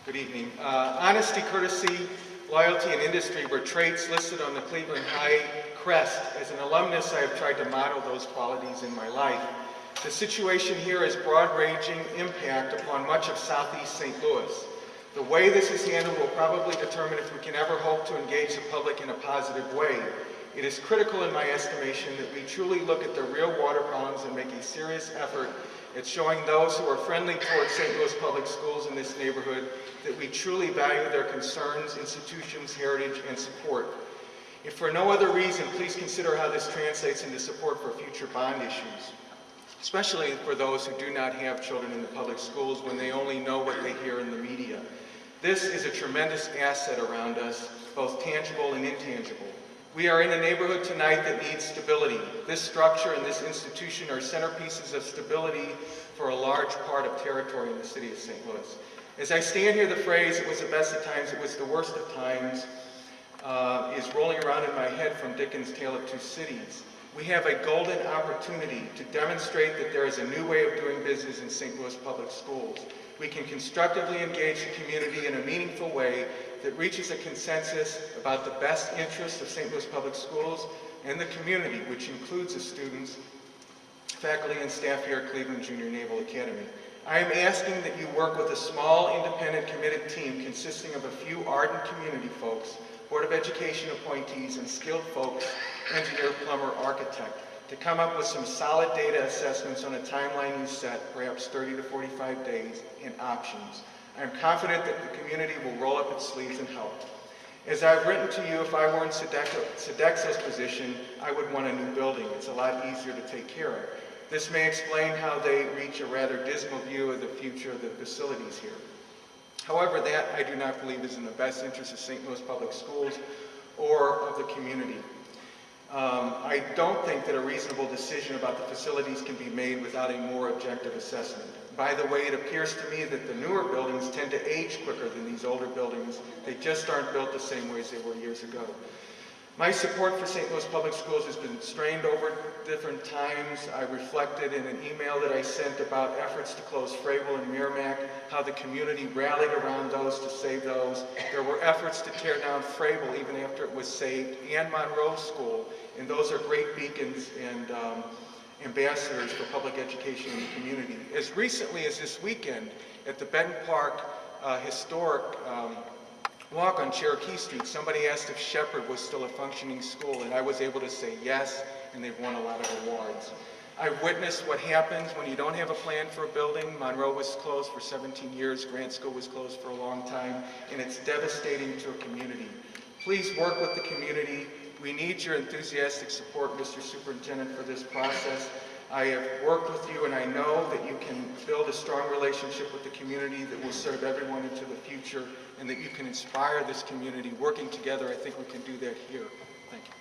Good evening. Honesty, courtesy, loyalty, and industry were traits listed on the Cleveland High crest. As an alumnus, I have tried to model those qualities in my life. The situation here has broad-ranging impact upon much of Southeast St. Louis. The way this is handled will probably determine if we can ever hope to engage the public in a positive way. It is critical in my estimation that we truly look at the real water problems and make a serious effort at showing those who are friendly towards St. Louis public schools in this neighborhood that we truly value their concerns, institutions, heritage, and support. If for no other reason, please consider how this translates into support for future bond issues, especially for those who do not have children in the public schools when they only know what they hear in the media. This is a tremendous asset around us, both tangible and intangible. We are in a neighborhood tonight that needs stability. This structure and this institution are centerpieces of stability for a large part of territory in the city of St. Louis. As I stand here, the phrase, "it was the best of times, it was the worst of times," is rolling around in my head from Dickens' Tale of Two Cities. We have a golden opportunity to demonstrate that there is a new way of doing business in St. Louis public schools. We can constructively engage the community in a meaningful way that reaches a consensus about the best interests of St. Louis public schools and the community, which includes the students, faculty, and staff here at Cleveland Junior Naval Academy. I am asking that you work with a small, independent, committed team consisting of a few ardent community folks, Board of Education appointees, and skilled folks, engineer, plumber, architect, to come up with some solid data assessments on a timeline you set, perhaps 30 to 45 days, and options. I am confident that the community will roll up its sleeves and help. As I've written to you, if I were in Sodexo's position, I would want a new building. It's a lot easier to take care of. This may explain how they reach a rather dismal view of the future of the facilities here. However, that I do not believe is in the best interest of St. Louis public schools or of the community. I don't think that a reasonable decision about the facilities can be made without a more objective assessment. By the way, it appears to me that the newer buildings tend to age quicker than these older buildings. They just aren't built the same way as they were years ago. My support for St. Louis public schools has been strained over different times. I reflected in an email that I sent about efforts to close Fravel and Merrimack, how the community rallied around those to save those. There were efforts to tear down Fravel even after it was saved, and Monroe School, and those are great beacons and ambassadors for public education in the community. As recently as this weekend at the Benton Park historic walk on Cherokee Street, somebody asked if Shepherd was still a functioning school, and I was able to say yes, and they've won a lot of awards. I've witnessed what happens when you don't have a plan for a building. Monroe was closed for 17 years, Grant School was closed for a long time, and it's devastating to a community. Please work with the community. We need your enthusiastic support, Mr. Superintendent, for this process. I have worked with you, and I know that you can build a strong relationship with the community that will serve everyone into the future, and that you can inspire this community. Working together, I think we can do that here. Thank you.